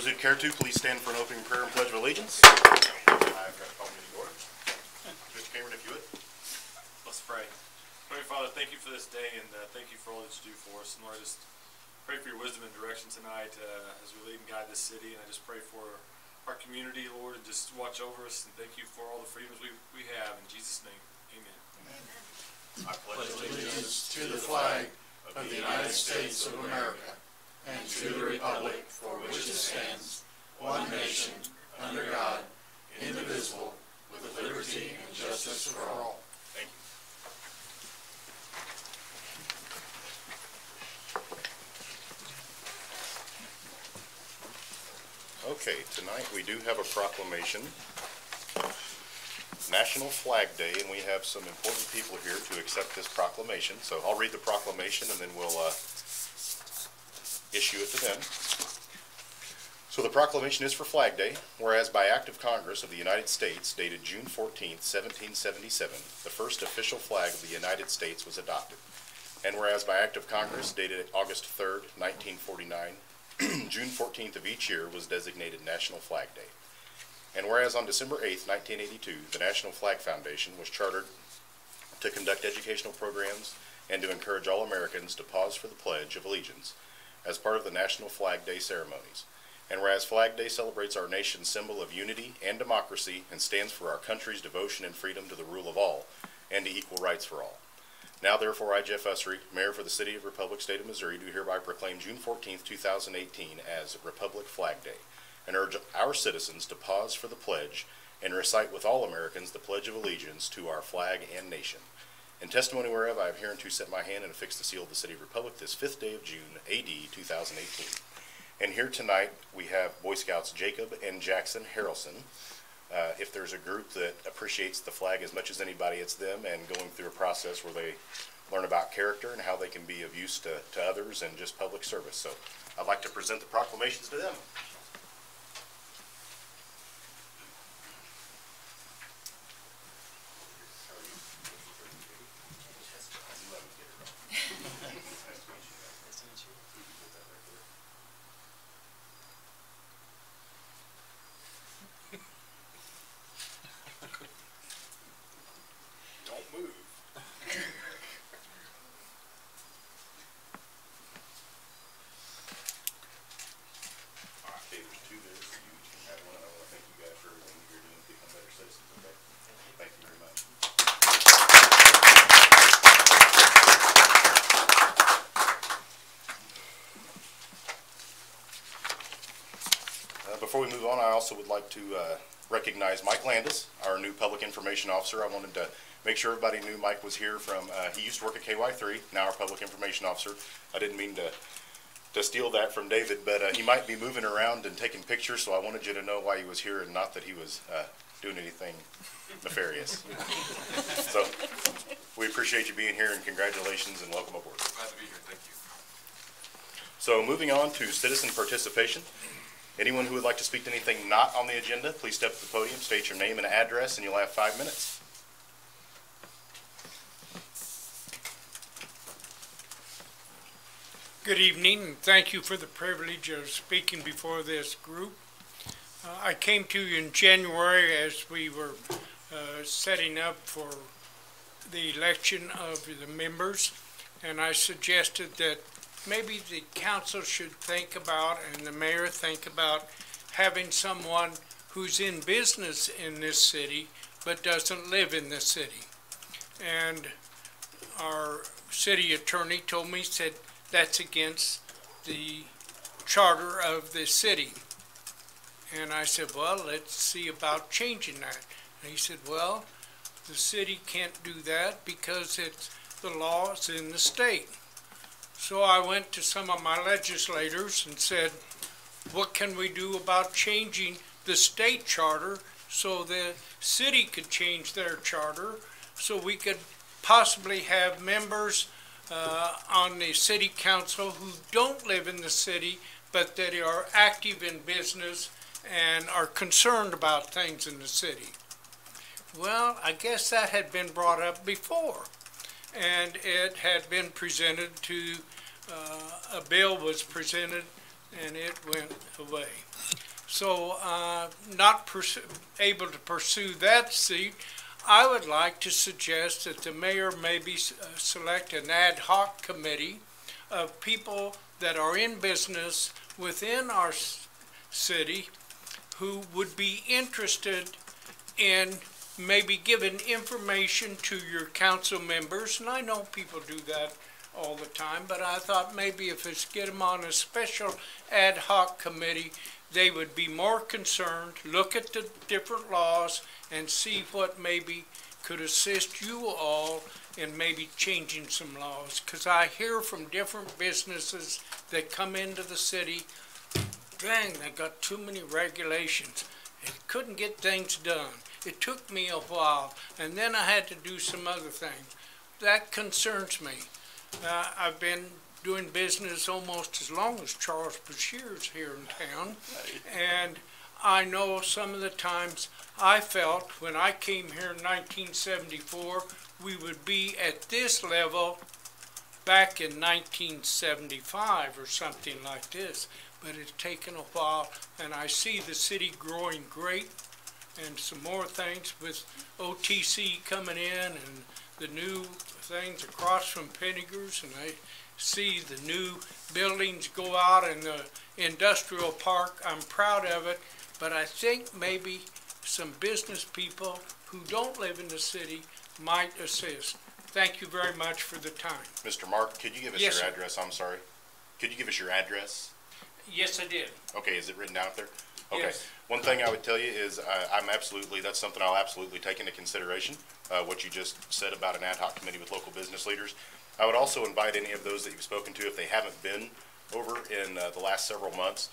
Those who care to, please stand for an opening prayer and pledge of allegiance. I've got to call meeting order. Mr. Cameron, if you would. Let's pray. Heavenly Father, thank you for this day, and thank you for all that you do for us. And Lord, I just pray for your wisdom and direction tonight as we lead and guide this city. And I just pray for our community, Lord, and just watch over us. And thank you for all the freedoms we have. In Jesus' name, amen. I pledge allegiance to the flag of the United States of America and to the republic for which it stands, one nation, under God, indivisible, with liberty and justice for all. Thank you. Okay, tonight we do have a proclamation. National Flag Day, and we have some important people here to accept this proclamation. So I'll read the proclamation and then we'll issue it to them. So the proclamation is for Flag Day, whereas by Act of Congress of the United States, dated June 14th, 1777, the first official flag of the United States was adopted. And whereas by Act of Congress, dated August 3rd, 1949, June 14th of each year was designated National Flag Day. And whereas on December 8th, 1982, the National Flag Foundation was chartered to conduct educational programs and to encourage all Americans to pause for the Pledge of Allegiance as part of the National Flag Day ceremonies. And whereas Flag Day celebrates our nation's symbol of unity and democracy and stands for our country's devotion and freedom to the rule of all and to equal rights for all. Now therefore I, Jeff Ussery, Mayor for the City of Republic, State of Missouri, do hereby proclaim June 14th, 2018 as Republic Flag Day, and urge our citizens to pause for the pledge and recite with all Americans the Pledge of Allegiance to our flag and nation. In testimony whereof I have hereunto set my hand and affixed the seal of the City of Republic this 5th day of June, A.D. 2018. And here tonight we have Boy Scouts Jacob and Jackson Harrelson. If there's a group that appreciates the flag as much as anybody, it's them, and going through a process where they learn about character and how they can be of use to others and just public service. So I'd like to present the proclamations to them. Before we move on, I also would like to recognize Mike Landis, our new Public Information Officer. I wanted to make sure everybody knew Mike was here from, he used to work at KY3, now our Public Information Officer. I didn't mean to steal that from David, but he might be moving around and taking pictures, so I wanted you to know why he was here and not that he was doing anything nefarious. So we appreciate you being here and congratulations and welcome aboard. Glad to be here. Thank you. So moving on to citizen participation. Anyone who would like to speak to anything not on the agenda, please step to the podium, state your name and address, and you'll have 5 minutes. Good evening, and thank you for the privilege of speaking before this group. I came to you in January as we were setting up for the election of the members, and I suggested that maybe the council should think about, and the mayor think about, having someone who's in business in this city but doesn't live in the city. And our city attorney told me, said that's against the charter of the city. And I said, well, let's see about changing that. And he said, well, the city can't do that because it's the laws in the state. So I went to some of my legislators and said, what can we do about changing the state charter so the city could change their charter so we could possibly have members on the city council who don't live in the city but that are active in business and are concerned about things in the city. Well, I guess that had been brought up before. And it had been presented to, a bill was presented and it went away. So, not able to pursue that seat, I would like to suggest that the mayor maybe select an ad hoc committee of people that are in business within our city who would be interested in maybe giving information to your council members, and I know people do that all the time, but I thought maybe if it's get them on a special ad hoc committee, they would be more concerned, look at the different laws, and see what maybe could assist you all in maybe changing some laws. Because I hear from different businesses that come into the city, dang, they got too many regulations. They couldn't get things done. It took me a while, and then I had to do some other things. That concerns me. I've been doing business almost as long as Charles Bashir's here in town, and I know some of the times I felt when I came here in 1974 we would be at this level back in 1975 or something like this, but it's taken a while, and I see the city growing great and some more things with OTC coming in and the new things across from Penniger's, and I see the new buildings go out in the industrial park. I'm proud of it, but I think maybe some business people who don't live in the city might assist. Thank you very much for the time. Mr. Mark, could you give us Yes, your sir. address? I'm sorry. Could you give us your address? Yes, I did. Okay, is it written out there? Okay. Yes. One thing I would tell you is that's something I'll absolutely take into consideration, what you just said about an ad hoc committee with local business leaders. I would also invite any of those that you've spoken to, if they haven't been over in the last several months,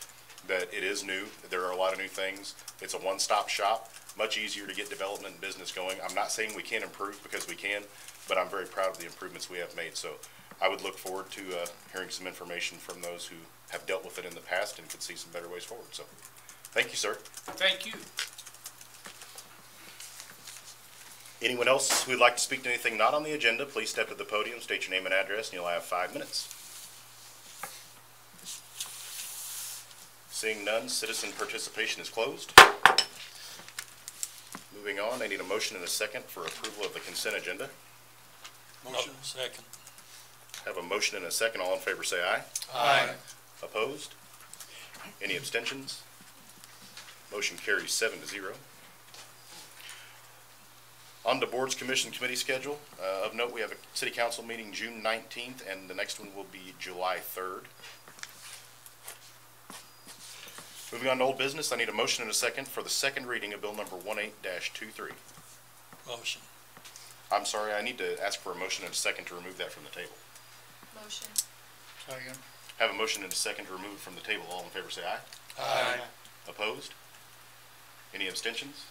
that it is new. There are a lot of new things. It's a one-stop shop, much easier to get development and business going. I'm not saying we can't improve, because we can, but I'm very proud of the improvements we have made. So I would look forward to hearing some information from those who have dealt with it in the past and could see some better ways forward. So thank you, sir. Thank you. Anyone else who would like to speak to anything not on the agenda, please step to the podium, state your name and address, and you'll have 5 minutes. Seeing none, citizen participation is closed. Moving on, I need a motion and a second for approval of the consent agenda. Motion. Second. Have a motion and a second. All in favor say aye. Aye. Opposed? Any abstentions? Motion carries 7-0. On to boards, commission, committee schedule. Of note, we have a city council meeting June 19th, and the next one will be July 3rd. Moving on to old business, I need a motion and a second for the second reading of bill number 18-23. Motion. I'm sorry, I need to ask for a motion and a second to remove that from the table. Motion. Second. Have a motion and a second to remove it from the table. All in favor say aye. Aye. Opposed? Any abstentions?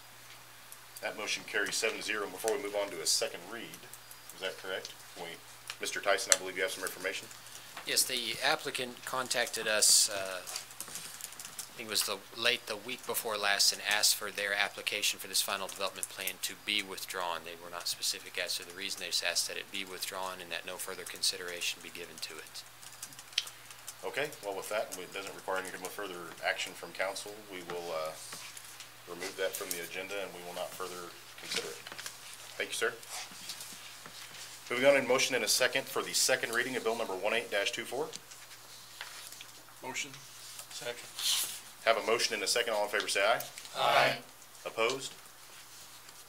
That motion carries 7-0. Before we move on to a second read, is that correct? Mr. Tyson, I believe you have some information. Yes, the applicant contacted us, I think it was the week before last, and asked for their application for this final development plan to be withdrawn. They were not specific as to the reason. They just asked that it be withdrawn and that no further consideration be given to it. Okay, well, with that, it doesn't require any further action from council. We will remove that from the agenda, and we will not further consider it. Thank you, sir. Moving on, in motion and a second for the second reading of bill number 18-24. Motion. Second. Have a motion and a second. All in favor say aye. Aye. Opposed?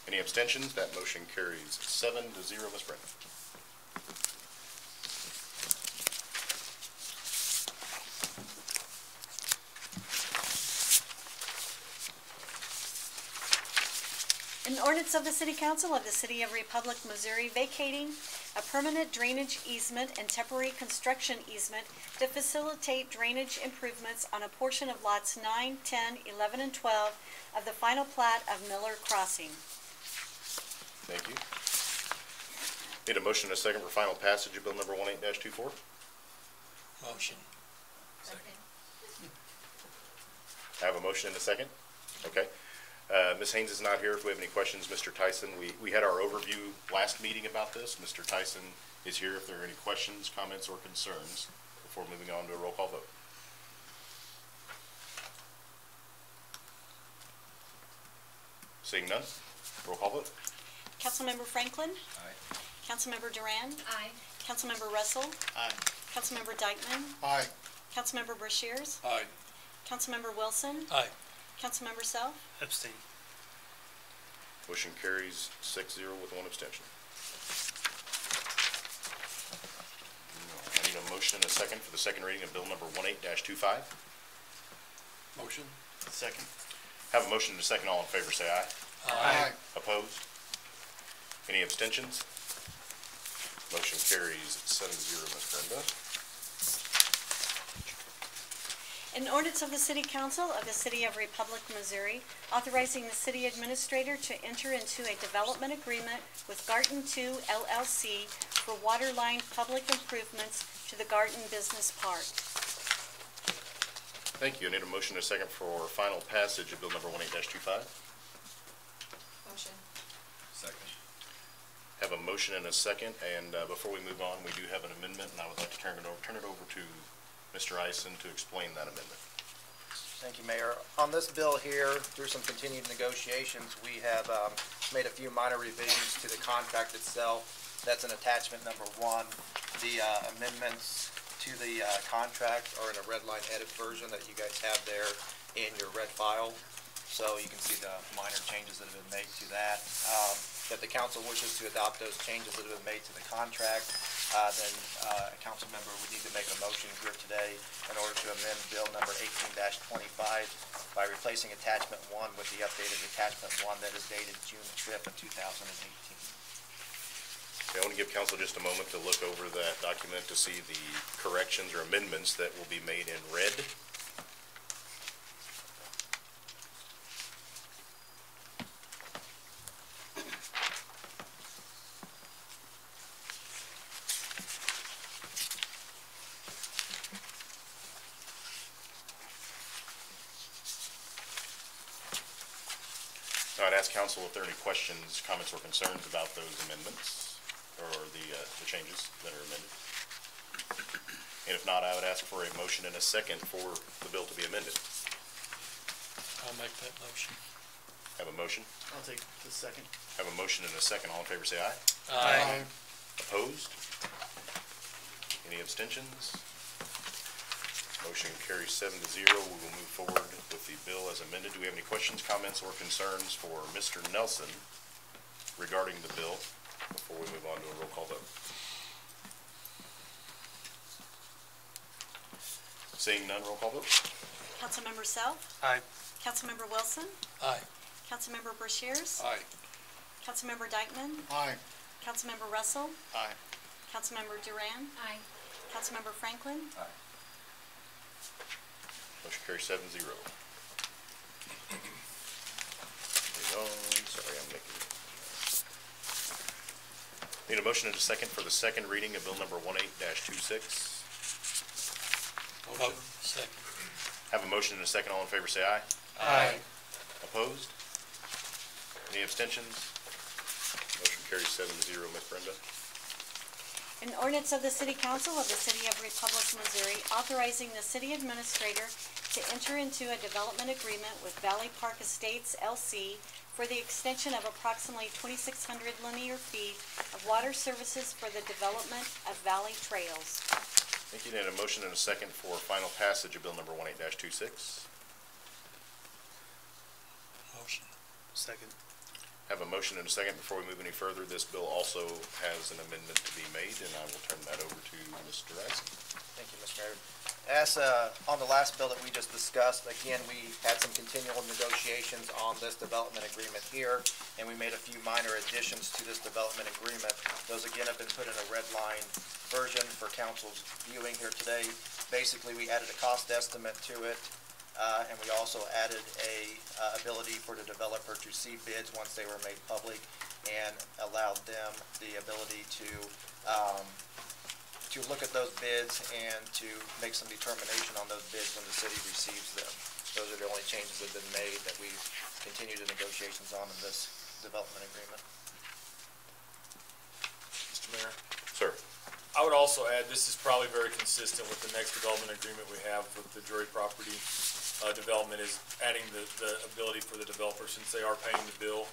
Any abstentions? That motion carries 7-0, Ms. Brennan. An ordinance of the City Council of the City of Republic, Missouri vacating a permanent drainage easement and temporary construction easement to facilitate drainage improvements on a portion of lots 9, 10, 11, and 12 of the final plat of Miller Crossing. Thank you. Need a motion and a second for final passage of bill number 18-24. Motion. I have a motion and a second. Okay. Ms. Haynes is not here. If we have any questions, Mr. Tyson, we had our overview last meeting about this. Mr. Tyson is here if there are any questions, comments, or concerns before moving on to a roll call vote. Seeing none, roll call vote. Councilmember Franklin. Aye. Councilmember Duran. Aye. Councilmember Russell. Aye. Councilmember Dykeman. Aye. Councilmember Brashears. Aye. Councilmember Wilson. Aye. Councilmember Self. Abstain. Motion carries 6-0 with one abstention. I need a motion and a second for the second reading of bill number 18-25. Motion. Second. Have a motion and a second. All in favor, say aye. Aye. Opposed? Any abstentions? Motion carries 7-0, Ms. Brenda. An ordinance of the City Council of the City of Republic, Missouri, authorizing the city administrator to enter into a development agreement with Garden 2 LLC for waterline public improvements to the Garden Business Park. Thank you. I need a motion and a second for final passage of bill number 18-25. Motion. Second. Have a motion and a second, and before we move on, we do have an amendment, and I would like to turn it over to Mr. Eisen to explain that amendment. Thank you, Mayor. On this bill here, through some continued negotiations, we have made a few minor revisions to the contract itself. That's in attachment number 1. The amendments to the contract are in a red line edit version that you guys have there in your red file. So you can see the minor changes that have been made to that. If the council wishes to adopt those changes that have been made to the contract, then a council member would need to make a motion here today in order to amend bill number 18-25 by replacing attachment 1 with the updated attachment 1 that is dated June 5th of 2018. Okay, I want to give council just a moment to look over that document to see the corrections or amendments that will be made in red. I'd ask council if there are any questions, comments, or concerns about those amendments or the changes that are amended. And if not, I would ask for a motion and a second for the bill to be amended. I'll make that motion. Have a motion? I'll take the second. Have a motion and a second. All in favor, say aye. Aye. Opposed? Any abstentions? Motion carries 7-0. We will move forward with the bill as amended. Do we have any questions, comments, or concerns for Mr. Nelson regarding the bill before we move on to a roll call vote? Seeing none, roll call vote. Councilmember Self. Aye. Councilmember Wilson. Aye. Councilmember Brashears. Aye. Councilmember Dykeman. Aye. Councilmember Russell. Aye. Councilmember Duran. Aye. Councilmember Franklin. Aye. Motion carries 7-0. Sorry, I'm making. Need a motion and a second for the second reading of bill number 18-26. Motion. Second. Have a motion and a second. All in favor, say aye. Aye. Opposed? Any abstentions? Motion carries 7-0. Ms. Brenda? An ordinance of the City Council of the City of Republic, Missouri, authorizing the city administrator to enter into a development agreement with Valley Park Estates, L.C. for the extension of approximately 2,600 linear feet of water services for the development of valley trails. Thank you. Need a motion and a second for final passage of bill number 18-26. Motion. Second. Have a motion and a second. Before we move any further, this bill also has an amendment to be made, and I will turn that over to Mr. Eisen. Thank you, Mr. Mayor. As on the last bill that we just discussed, again, we had some continual negotiations on this development agreement here, and we made a few minor additions to this development agreement. Those, again, have been put in a red line version for council's viewing here today. Basically, we added a cost estimate to it, and we also added a ability for the developer to see bids once they were made public, and allowed them the ability to look at those bids and to make some determination on those bids when the city receives them. Those are the only changes that have been made that we've continued the negotiations on in this development agreement. Mr. Mayor, Sir? I would also add, this is probably very consistent with the next development agreement we have with the Drury property development, is adding the ability for the developer, since they are paying the bill,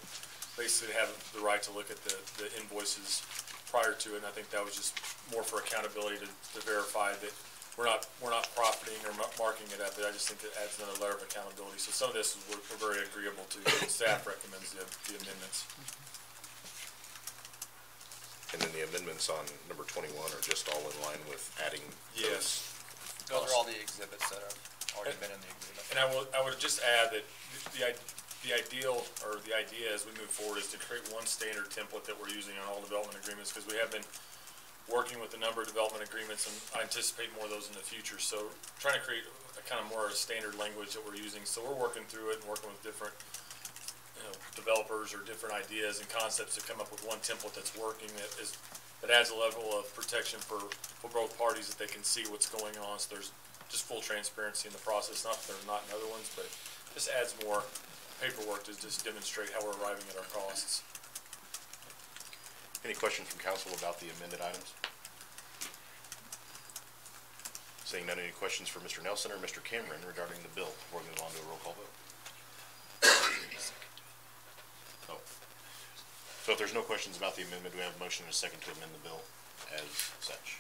basically have the right to look at the invoices prior to it. And I think that was just more for accountability to verify that we're not profiting or marking it up. But I just think it adds another layer of accountability. So some of this we're very agreeable to. Staff recommends the amendments. And then the amendments on number 21 are just all in line with adding Yes. Those are all the exhibits that have already been in the agreement. And I would just add that the ideal, or the idea as we move forward, is to create one standard template that we're using on all development agreements, because we have been working with a number of development agreements, and I anticipate more of those in the future. So trying to create a kind of more standard language that we're using. So we're working through it and working with different developers or different ideas and concepts to come up with one template that's working, that adds a level of protection for both parties, that they can see what's going on. So there's just full transparency in the process. Not that there's not in other ones, but this adds more paperwork to just demonstrate how we're arriving at our costs. Any questions from council about the amended items? Seeing none, any questions for Mr. Nelson or Mr. Cameron regarding the bill before we move on to a roll call vote? Oh. So if there's no questions about the amendment, do we have a motion and a second to amend the bill as such?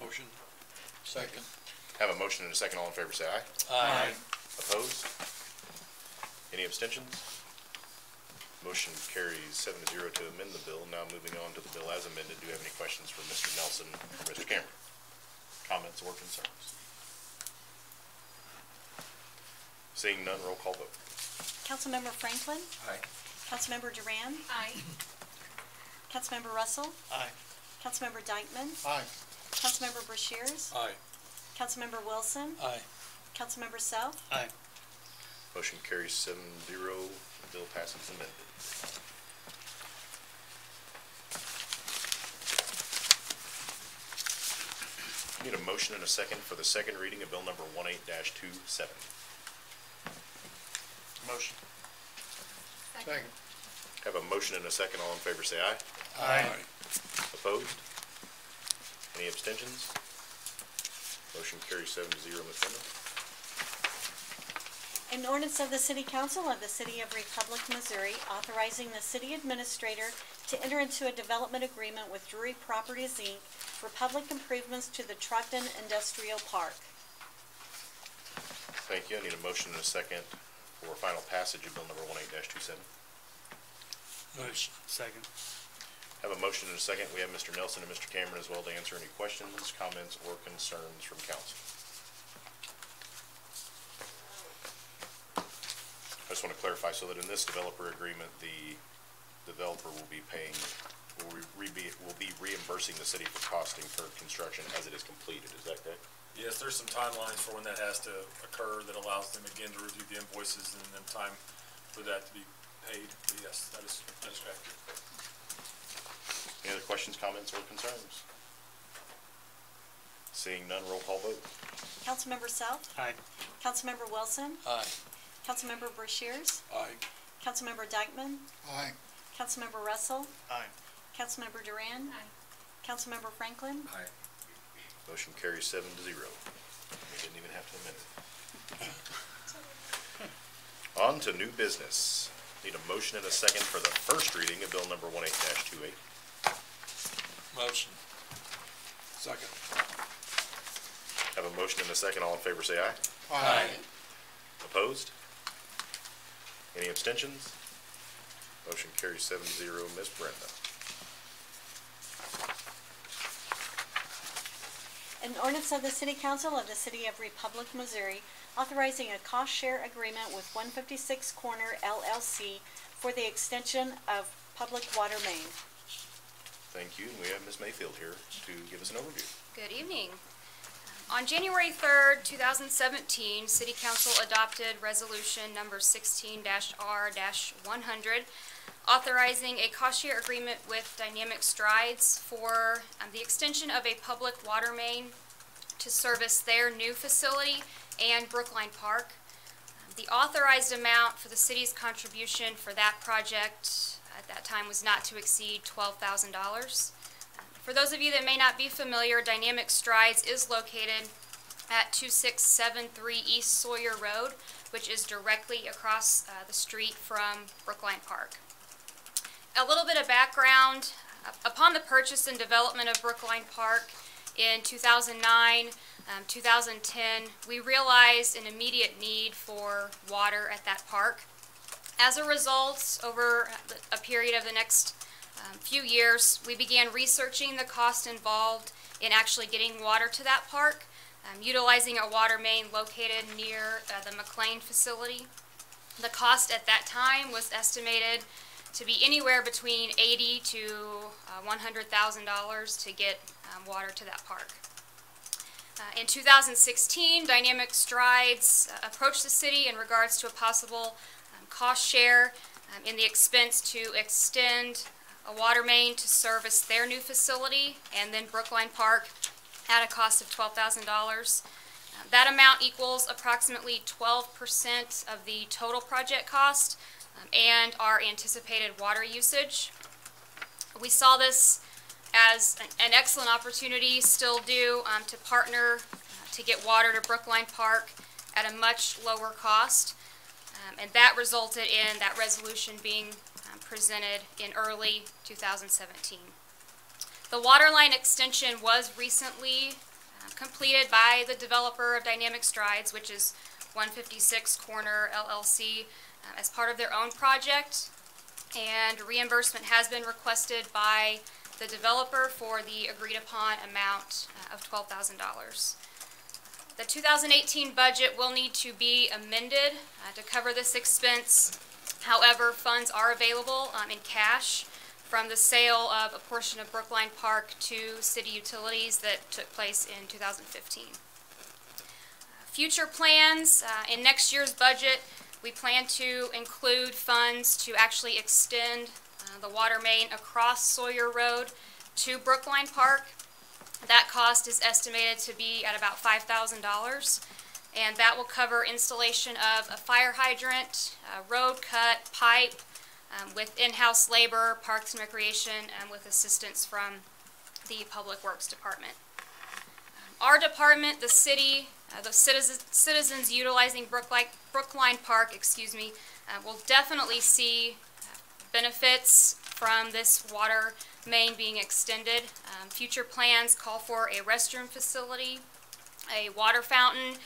Motion. Second. Have a motion and a second. All in favor say aye. Aye. Opposed? Any abstentions? Motion carries 7-0 to amend the bill. Now moving on to the bill as amended. Do you have any questions for Mr. Nelson or Mr. Cameron? Comments or concerns? Seeing none, roll call vote. Councilmember Franklin? Aye. Councilmember Duran? Aye. Councilmember Russell? Aye. Councilmember Dykeman? Aye. Councilmember Brashears? Aye. Councilmember Wilson? Aye. Councilmember Self? Aye. Motion carries 7-0. The bill passes amended. Need a motion and a second for the second reading of bill number 18-27. Motion. Second. Have a motion and a second. All in favor say aye. Aye. Opposed? Any abstentions? Motion carries 7-0, Ms. Brenda. An ordinance of the City Council of the City of Republic, Missouri, authorizing the city administrator to enter into a development agreement with Drury Properties, Inc. for public improvements to the Trogdon Industrial Park. Thank you. I need a motion and a second for final passage of bill number 18-27. Motion. Second. Have a motion and a second. We have Mr. Nelson and Mr. Cameron as well to answer any questions, comments, or concerns from council. I just want to clarify, so that in this developer agreement, the developer will be paying, will be reimbursing the city for cost incurred construction as it is completed. Is that correct? Yes, there's some timelines for when that has to occur that allows them again to review the invoices and then time for that to be paid. But yes, that is accurate. Any other questions, comments, or concerns? Seeing none, roll call vote. Councilmember Self? Aye. Councilmember Wilson? Aye. Councilmember Brashears? Aye. Councilmember Dykeman? Aye. Councilmember Russell? Aye. Councilmember Duran? Aye. Councilmember Franklin? Aye. Motion carries 7-0. We didn't even have to amend it. On to new business. Need a motion and a second for the first reading of bill number 18-28. Motion. Second. Have a motion and a second. All in favor say aye. Aye. Opposed? Any abstentions? Motion carries 7-0. Ms. Brenda. An ordinance of the City Council of the City of Republic, Missouri, authorizing a cost share agreement with 156 Corner LLC for the extension of public water main. Thank you. And we have Ms. Mayfield here to give us an overview. Good evening. On January 3rd, 2017, City Council adopted Resolution Number 16-R-100, authorizing a cost share agreement with Dynamic Strides for the extension of a public water main to service their new facility and Brookline Park. The authorized amount for the city's contribution for that project at that time was not to exceed $12,000. The For those of you that may not be familiar, Dynamic Strides is located at 2673 East Sawyer Road, which is directly across the street from Brookline Park. A little bit of background. Upon the purchase and development of Brookline Park in 2009, 2010, we realized an immediate need for water at that park. As a result, over a period of the next few years, we began researching the cost involved in actually getting water to that park, utilizing a water main located near the McLean facility. The cost at that time was estimated to be anywhere between $80,000 to $100,000 to get water to that park. In 2016, Dynamic Strides approached the city in regards to a possible cost share in the expense to extend a water main to service their new facility and then Brookline Park at a cost of $12,000. That amount equals approximately 12% of the total project cost and our anticipated water usage. We saw this as an excellent opportunity, still do, to partner to get water to Brookline Park at a much lower cost. And that resulted in that resolution being presented in early 2017. The water line extension was recently completed by the developer of Dynamic Strides, which is 156 Corner LLC, as part of their own project, and reimbursement has been requested by the developer for the agreed upon amount of $12,000. The 2018 budget will need to be amended to cover this expense. However, funds are available in cash from the sale of a portion of Brookline Park to city utilities that took place in 2015. Future plans, in next year's budget, we plan to include funds to actually extend the water main across Sawyer Road to Brookline Park. That cost is estimated to be at about $5,000, and that will cover installation of a fire hydrant, road cut, pipe, with in-house labor, Parks and Recreation, and with assistance from the Public Works Department. Our department, the city, the citizens utilizing Brookline Park, will definitely see benefits from this water main being extended. Future plans call for a restroom facility, a water fountain,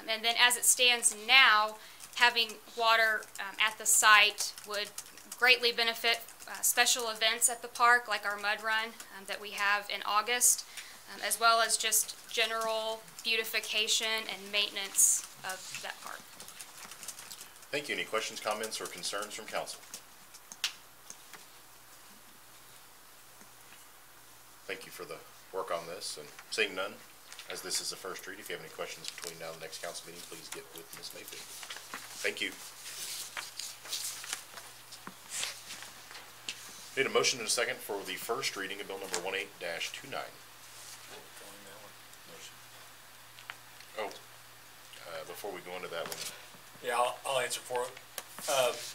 and then as it stands now, having water at the site would greatly benefit special events at the park, like our mud run that we have in August, as well as just general beautification and maintenance of that park. Thank you. Any questions, comments, or concerns from council? Thank you for the work on this, and seeing none, as this is the first read, if you have any questions between now and the next council meeting, please get with Ms. Mayfield. Thank you. Need a motion and a second for the first reading of bill number 18-29. Before we go into that one. Yeah, I'll answer for it.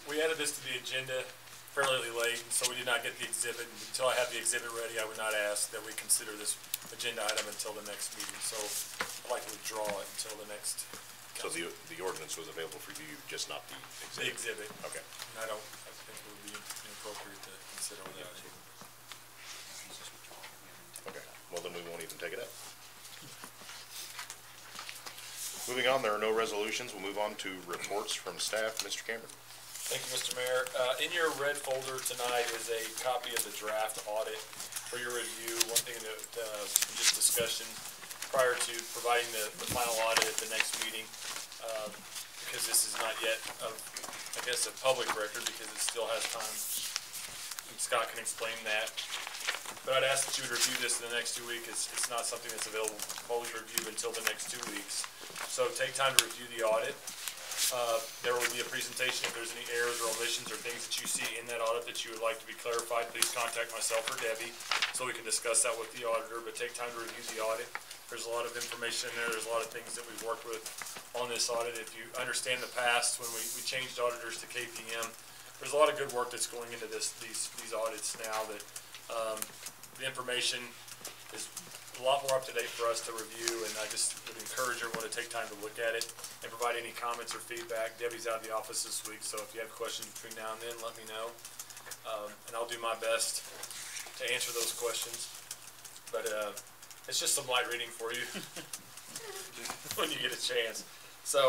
We added this to the agenda fairly late, and so we did not get the exhibit. And until I have the exhibit ready, I would not ask that we consider this agenda item until the next meeting. So I'd like to withdraw it until the next. So the ordinance was available for you, just not the exhibit? The exhibit. Okay. And I think it would be inappropriate to consider without it. Okay, well then we won't even take it up. Moving on, there are no resolutions. We'll move on to reports from staff. Mr. Cameron. Thank you, Mr. Mayor. In your red folder tonight is a copy of the draft audit for your review. One thing that just discussion prior to providing the final audit at the next meeting, because this is not yet, a public record because it still has time. And Scott can explain that. But I'd ask that you would review this in the next 2 weeks. It's not something that's available for public review until the next 2 weeks. So take time to review the audit. There will be a presentation. If there's any errors or omissions or things that you see in that audit that you would like to be clarified, please contact myself or Debbie so we can discuss that with the auditor. But take time to review the audit. There's a lot of information in there. There's a lot of things that we've worked with on this audit. If you understand the past, when we changed auditors to KPM, there's a lot of good work that's going into these audits now that the information is a lot more up to date for us to review, and I just would encourage everyone to take time to look at it and provide any comments or feedback. Debbie's out of the office this week, so if you have questions between now and then, let me know. And I'll do my best to answer those questions. But it's just some light reading for you when you get a chance. So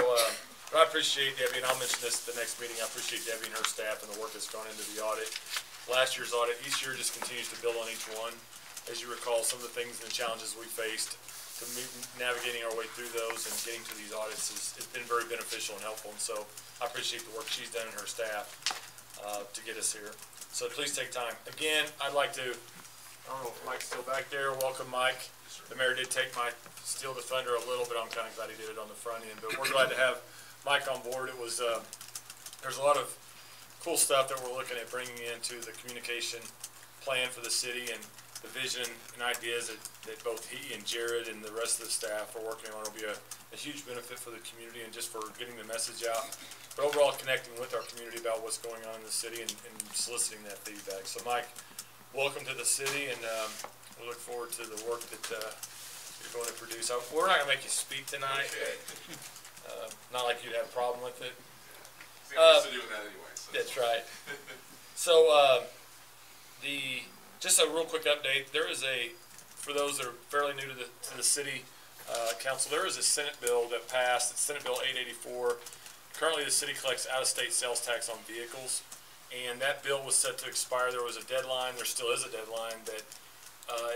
but I appreciate Debbie, and I'll mention this at the next meeting. I appreciate Debbie and her staff and the work that's gone into the audit. Last year's audit, each year just continues to build on each one. As you recall, some of the things and the challenges we faced, navigating our way through those and getting to these audits has been very beneficial and helpful. And so I appreciate the work she's done and her staff to get us here. So please take time. Again, I'd like to, I don't know if Mike's still back there. Welcome, Mike. The mayor did steal the thunder a little bit. I'm kind of glad he did it on the front end, but we're glad to have Mike on board. It was, there's a lot of cool stuff that we're looking at bringing into the communication plan for the city, and the vision and ideas that both he and Jared and the rest of the staff are working on will be a huge benefit for the community and just for getting the message out, but overall connecting with our community about what's going on in the city and soliciting that feedback. So Mike, welcome to the city, and we look forward to the work that you're going to produce. We're not going to make you speak tonight. Not like you'd have a problem with it. I'm used to doing that anyway. So. That's right. So just a real quick update. There is for those that are fairly new to the city council, there is a Senate bill that passed. It's Senate Bill 884. Currently, the city collects out-of-state sales tax on vehicles, and that bill was set to expire. There was a deadline. There still is a deadline that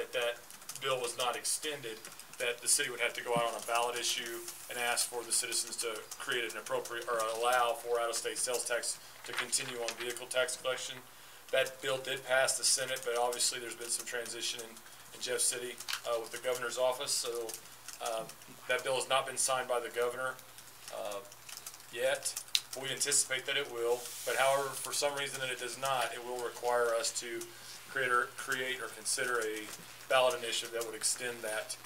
if that bill was not extended, that the city would have to go out on a ballot issue and ask for the citizens to create an appropriate or allow for out-of-state sales tax to continue on vehicle tax collection. That bill did pass the Senate, but obviously there's been some transition in Jeff City with the governor's office. So that bill has not been signed by the governor yet. We anticipate that it will. But however, for some reason that it does not, it will require us to create or consider a ballot initiative that would extend that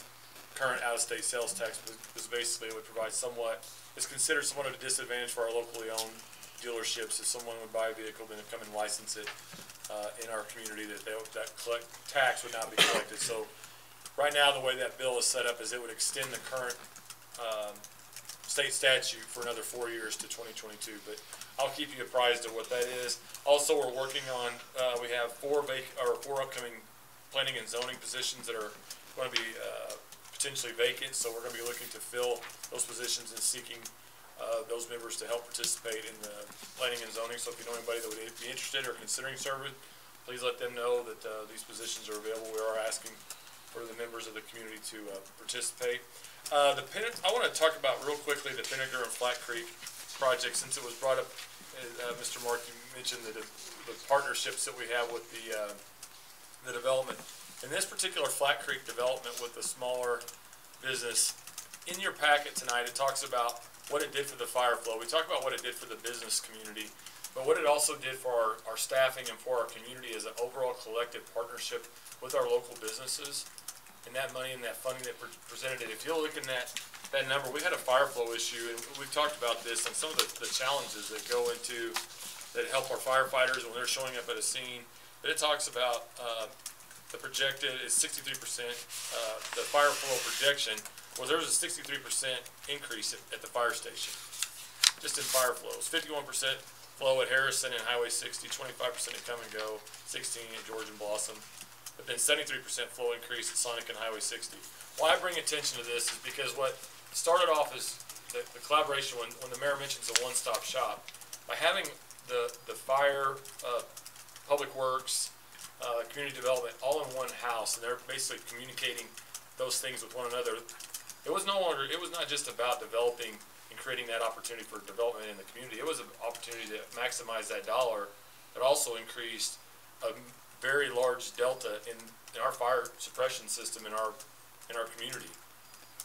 current out-of-state sales tax, because basically it would provide it's considered somewhat of a disadvantage for our locally owned dealerships if someone would buy a vehicle, then come and license it in our community, that tax would not be collected. So right now, the way that bill is set up is it would extend the current state statute for another 4 years to 2022. But I'll keep you apprised of what that is. Also, we're working on, we have four upcoming planning and zoning positions that are going to be potentially vacant. So we're going to be looking to fill those positions and seeking those members to help participate in the planning and zoning. So if you know anybody that would be interested or considering serving, please let them know that these positions are available. We are asking for the members of the community to participate. I want to talk about real quickly the Vinegar and Flat Creek project, since it was brought up. Mr. Mark, you mentioned the partnerships that we have with the development. In this particular Flat Creek development with the smaller business, in your packet tonight, it talks about what it did for the fire flow. We talk about what it did for the business community, but what it also did for our staffing and for our community as an overall collective partnership with our local businesses. And that money and that funding that presented it, if you're looking at that number, we had a fire flow issue, and we've talked about this and some of the challenges that go into, that help our firefighters when they're showing up at a scene. But it talks about the projected is 63%, the fire flow projection. Well, there was a 63% increase at the fire station, just in fire flows. 51% flow at Harrison and Highway 60, 25% at Come and Go, 16 at George and Blossom, but then 73% flow increase at Sonic and Highway 60. Why I bring attention to this is because what started off as the collaboration when the mayor mentions a one-stop shop, by having the fire, public works, community development all in one house, and they're basically communicating those things with one another. It was not just about developing and creating that opportunity for development in the community. It was an opportunity to maximize that dollar, but also increased a very large delta in our fire suppression system in our community.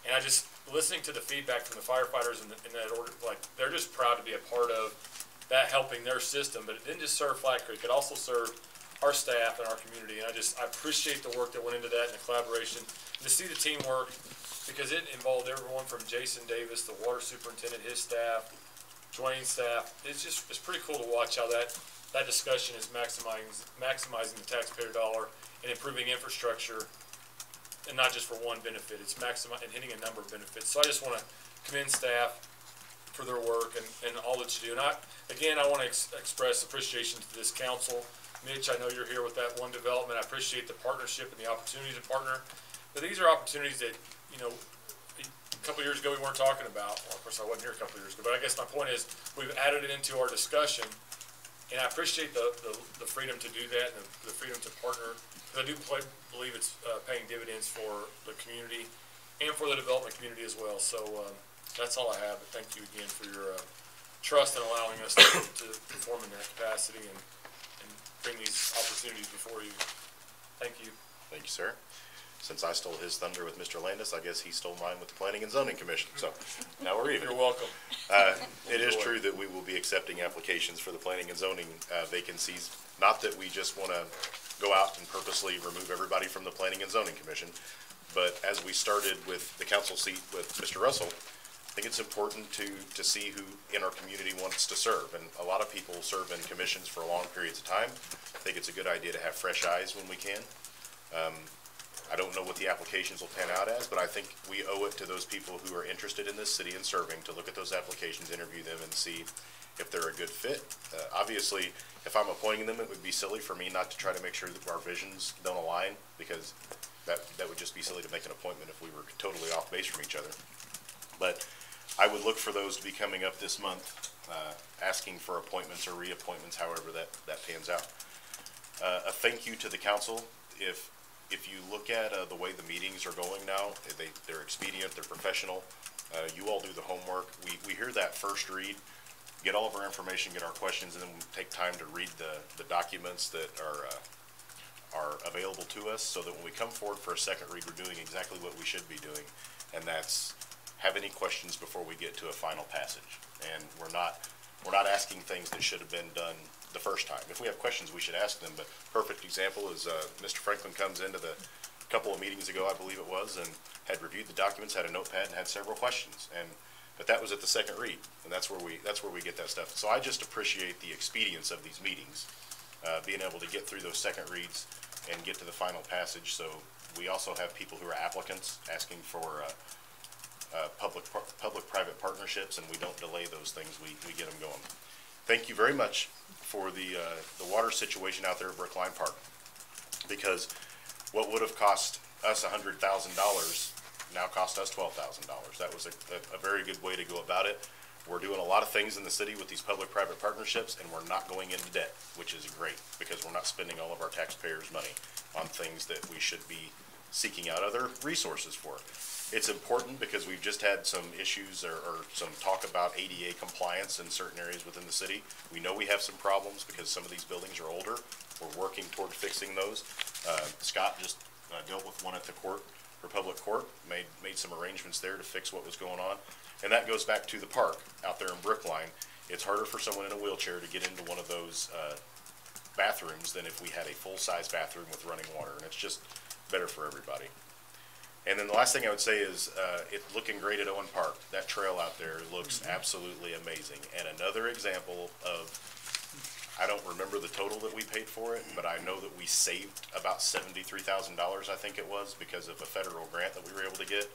And I just, listening to the feedback from the firefighters in that order, like, they're just proud to be a part of that, helping their system. But it didn't just serve Flat Creek, it also served our staff and our community. And I appreciate the work that went into that and the collaboration, and to see the teamwork, because it involved everyone from Jason Davis, the water superintendent, his staff, Dwayne's staff. It's pretty cool to watch how that discussion is maximizing the taxpayer dollar and improving infrastructure and not just for one benefit. It's maximizing and hitting a number of benefits. So I just want to commend staff for their work and all that you do. And I want to express appreciation to this council. Mitch, I know you're here with that one development. I appreciate the partnership and the opportunity to partner. But these are opportunities that, you know, a couple of years ago we weren't talking about. Well, of course, I wasn't here a couple of years ago. But I guess my point is we've added it into our discussion. And I appreciate the freedom to do that and the freedom to partner. Because I do believe it's paying dividends for the community and for the development community as well. So that's all I have. But thank you again for your trust in allowing us to perform in that capacity and bring these opportunities before you. Thank you. Thank you, sir. Since I stole his thunder with Mr. Landis, I guess he stole mine with the Planning and Zoning Commission. So now we're even. You're welcome. It is true that we will be accepting applications for the planning and zoning vacancies. Not that we just want to go out and purposely remove everybody from the Planning and Zoning Commission, but as we started with the council seat with Mr. Russell, I think it's important to see who in our community wants to serve. And a lot of people serve in commissions for long periods of time. I think it's a good idea to have fresh eyes when we can. I don't know what the applications will pan out as, but I think we owe it to those people who are interested in this city and serving to look at those applications, interview them, and see if they're a good fit. Obviously, if I'm appointing them, it would be silly for me not to try to make sure that our visions don't align, because that would just be silly to make an appointment if we were totally off base from each other. But I would look for those to be coming up this month, asking for appointments or reappointments, however that pans out. A thank you to the council. If you look at the way the meetings are going now, they're expedient, they're professional. You all do the homework. We hear that first read, get all of our information, get our questions, and then we take time to read the documents that are available to us, so that when we come forward for a second read, we're doing exactly what we should be doing, and that's have any questions before we get to a final passage. And we're not asking things that should have been done the first time. If we have questions, we should ask them. But perfect example is Mr. Franklin comes into the couple of meetings ago, I believe it was, and had reviewed the documents, had a notepad, and had several questions. But that was at the second read, and that's where we get that stuff. So I just appreciate the expedience of these meetings, being able to get through those second reads and get to the final passage. So we also have people who are applicants asking for public-private partnerships, and we don't delay those things. We get them going. Thank you very much for the water situation out there at Brookline Park, because what would have cost us $100,000 now cost us $12,000. That was a very good way to go about it. We're doing a lot of things in the city with these public-private partnerships, and we're not going into debt, which is great, because we're not spending all of our taxpayers' money on things that we should be seeking out other resources for. It's important because we've just had some issues or some talk about ADA compliance in certain areas within the city. We know we have some problems because some of these buildings are older. We're working toward fixing those. Scott just dealt with one at the court, for public court, made some arrangements there to fix what was going on. And that goes back to the park out there in Brookline. It's harder for someone in a wheelchair to get into one of those bathrooms than if we had a full-size bathroom with running water, and it's just better for everybody. And then the last thing I would say is it's looking great at Owen Park. That trail out there looks absolutely amazing. And another example of, I don't remember the total that we paid for it, but I know that we saved about $73,000, I think it was, because of a federal grant that we were able to get.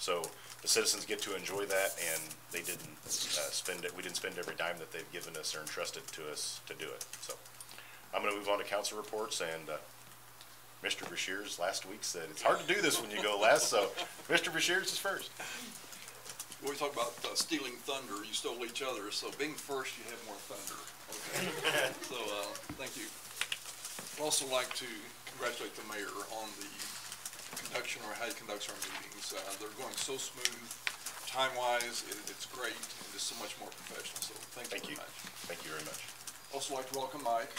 So the citizens get to enjoy that, and they didn't spend it. We didn't spend every dime that they've given us or entrusted to us to do it. So I'm going to move on to council reports, and Mr. Beshears last week said it's hard to do this when you go last, so Mr. Beshears is first. When we talk about stealing thunder, you stole each other, so being first, you have more thunder. Okay. So, thank you. I'd also like to congratulate the mayor on the conduction, or how he conducts our meetings. They're going so smooth, time-wise, it's great, and just so much more professional, so thank you very much. Thank you very much. Also like to welcome Mike.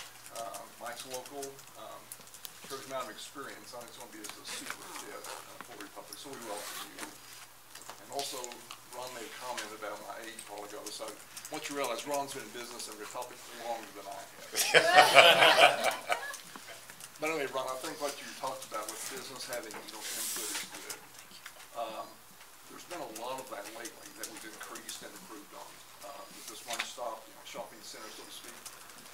Mike's a local, tremendous amount of experience. I think it's going to be a super fit for Republic, so we welcome you. And also, Ron made a comment about my age a while ago, so once you realize Ron's been in business in Republic longer than I have. But anyway, Ron, I think what you talked about with business having input is good. There's been a lot of that lately that we've increased and improved on. With this one-stop shopping center, so to speak,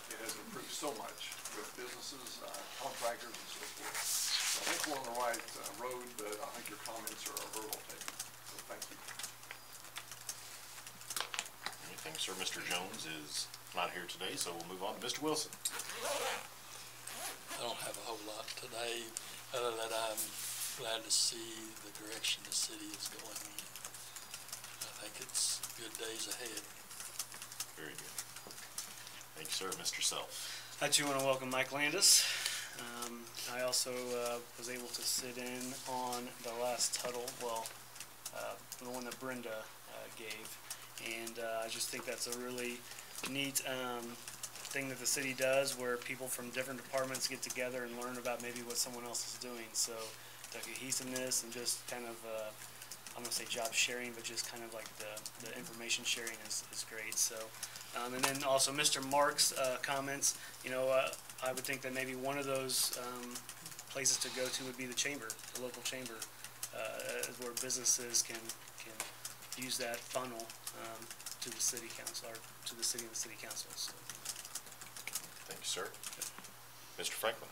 it has improved so much with businesses, contractors, and so forth. I think we're on the right road, but I think your comments are well taken. So thank you. Anything, sir? Mr. Jones is not here today, so we'll move on to Mr. Wilson. I don't have a whole lot today, other than I'm glad to see the direction the city is going in. I think it's good days ahead. Very good. Thank you, sir. Mr. Self. I too want to welcome Mike Landis. I also was able to sit in on the last huddle, the one that Brenda gave, and I just think that's a really neat thing that the city does, where people from different departments get together and learn about maybe what someone else is doing. So the cohesiveness and just kind of, I'm going to say job sharing, but just kind of like the information sharing is great. So, and then also Mr. Mark's comments, you know, I would think that maybe one of those places to go to would be the chamber, the local chamber, where businesses can use that funnel to the city council, or to the city and the city council. So. Thank you, sir. Mr. Franklin.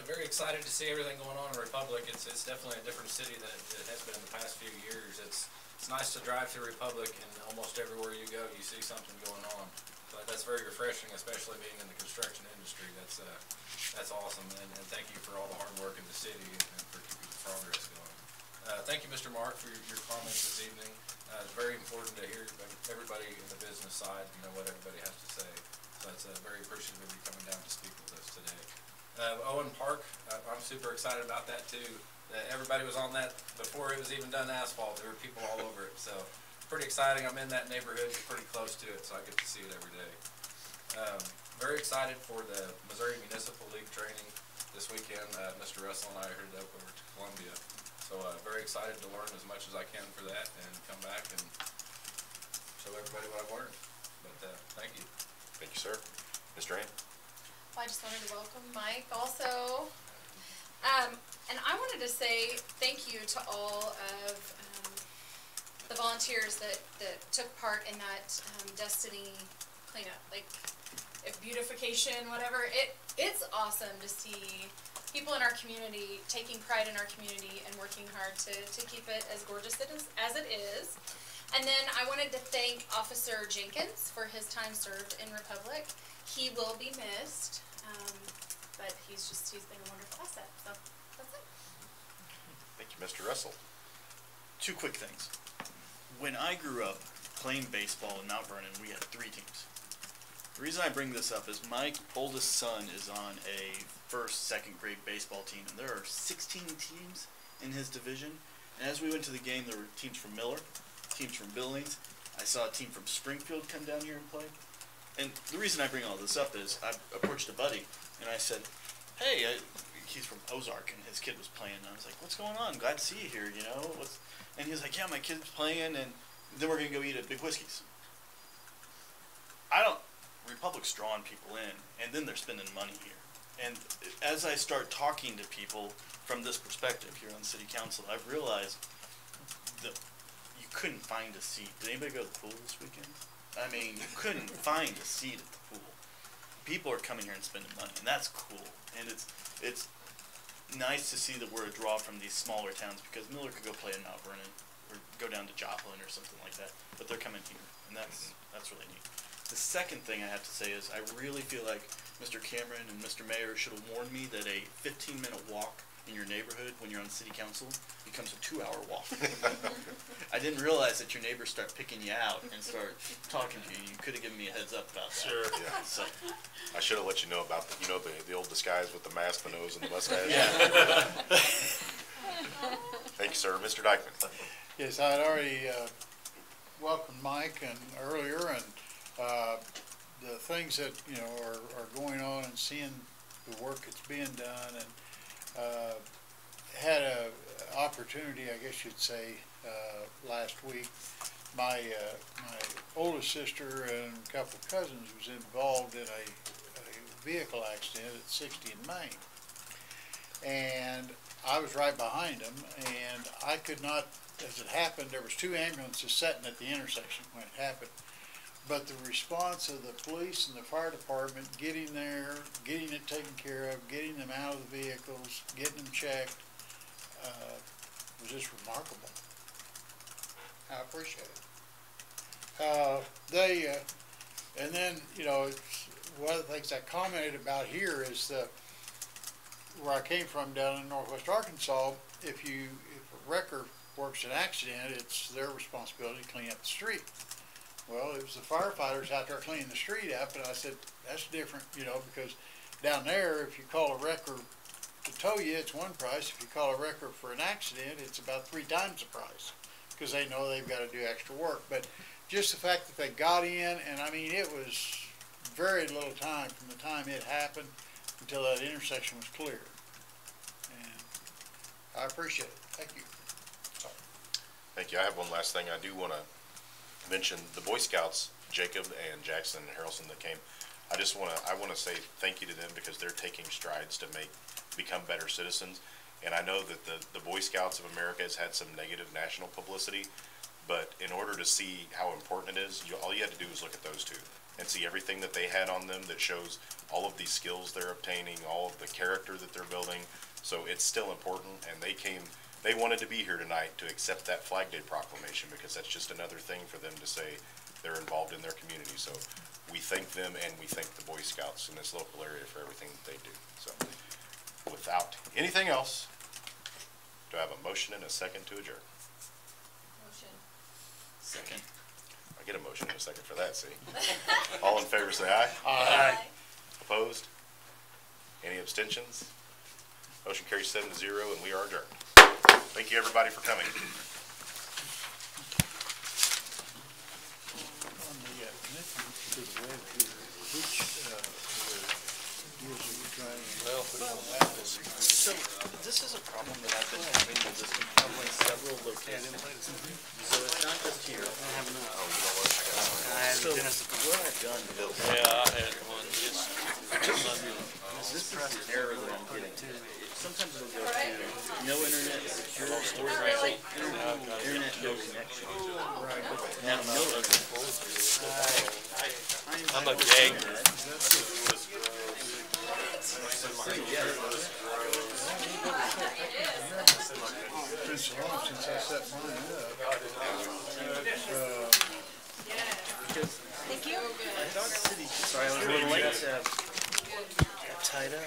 Very excited to see everything going on in Republic. It's definitely a different city than it has been in the past few years. It's nice to drive through Republic, and almost everywhere you go, you see something going on. But that's very refreshing, especially being in the construction industry. That's awesome, and thank you for all the hard work in the city and for keeping the progress going. Thank you, Mr. Mark, for your comments this evening. It's very important to hear everybody in the business side, you know, what everybody has to say. So it's very appreciative of you coming down to speak with us today. Owen Park, I'm super excited about that too. Everybody was on that before it was even done asphalt. There were people all over it, so pretty exciting. I'm in that neighborhood, pretty close to it, so I get to see it every day. Very excited for the Missouri Municipal League training this weekend. Mr. Russell and I are headed up over to Columbia, so very excited to learn as much as I can for that and come back and show everybody what I've learned. But thank you. Thank you, sir. Mr. Ann. Well, I just wanted to welcome Mike also. And I wanted to say thank you to all of the volunteers that took part in that Destiny cleanup. Like, if beautification, whatever, it's awesome to see people in our community taking pride in our community and working hard to keep it as gorgeous as it is. And then I wanted to thank Officer Jenkins for his time served in Republic. He will be missed, but he's been a wonderful asset, so that's it. Thank you, Mr. Russell. Two quick things. When I grew up playing baseball in Mount Vernon, we had 3 teams. The reason I bring this up is my oldest son is on a first, second grade baseball team, and there are 16 teams in his division. And as we went to the game, there were teams from Miller, teams from Billings. I saw a team from Springfield come down here and play. And the reason I bring all this up is I approached a buddy and I said, hey, he's from Ozark and his kid was playing. And I was like, what's going on? Glad to see you here, you know. And he was like, yeah, my kid's playing, and then we're going to go eat at Big Whiskey's. Republic's drawing people in, and then they're spending money here. And as I start talking to people from this perspective here on the city council, I've realized that you couldn't find a seat. Did anybody go to the pool this weekend? I mean, you couldn't find a seat at the pool. People are coming here and spending money, and that's cool. And it's nice to see that we're a draw from these smaller towns, because Miller could go play in Mount Vernon or go down to Joplin or something like that, but they're coming here, and that's really neat. The second thing I have to say is I really feel like Mr. Cameron and Mr. Mayor should have warned me that a 15-minute walk in your neighborhood when you're on city council becomes a 2-hour walk. I didn't realize that your neighbors start picking you out and start talking to you. You could have given me a heads up about that. Sure. Yeah. So I should have let you know about the old disguise with the mask, the nose, and the mustache. Yeah. Thank you, sir. Mr. Dykeman. Yes, I had already welcomed Mike earlier, and the things that are going on, and seeing the work that's being done, and had a opportunity, I guess you'd say, last week. My oldest sister and a couple of cousins was involved in a vehicle accident at 60 in Maine, and I was right behind them, and I could not. As it happened, there was 2 ambulances sitting at the intersection when it happened. but the response of the police and the fire department, getting there, getting it taken care of, getting them out of the vehicles, getting them checked, was just remarkable. I appreciate it. And then, you know, one of the things I commented about here is where I came from down in northwest Arkansas, if a wrecker works an accident, it's their responsibility to clean up the street. Well, it was the firefighters out there cleaning the street up, and I said, that's different, you know, because down there, if you call a wrecker to tow you, it's one price. If you call a wrecker for an accident, it's about 3 times the price, because they know they've got to do extra work. But just the fact that they got in, and I mean, it was very little time from the time it happened until that intersection was cleared. And I appreciate it. Thank you. Thank you. I have one last thing. I do want to mention the Boy Scouts, Jacob and Jackson and Harrelson that came. I want to say thank you to them because they're taking strides to become better citizens. And I know that the Boy Scouts of America has had some negative national publicity, but in order to see how important it is, all you have to do is look at those two and see everything that they had on them that shows all of these skills they're obtaining, all of the character that they're building. So it's still important, and they wanted to be here tonight to accept that Flag Day proclamation because that's just another thing for them to say they're involved in their community. So we thank them, and we thank the Boy Scouts in this local area for everything that they do. So without anything else, do I have a motion and a second to adjourn? Motion. Second. I get a motion and a second for that, see? All in favor say aye. Aye. Opposed? Any abstentions? Motion carries 7-0, and we are adjourned. Thank you, everybody, for coming. On the commitment to the web here, which deals are you trying? Well, So this is a problem that I've been having with this probably several locations. So it's not just here. So what I've done, Bill, yeah, I had one, is this error that I'm getting. Sometimes it'll go to no internet secure or internet no connection. Now no I'm a gag. Been so long since I set mine up. Thank you. I thought city, sorry, I was a little late. Tied up.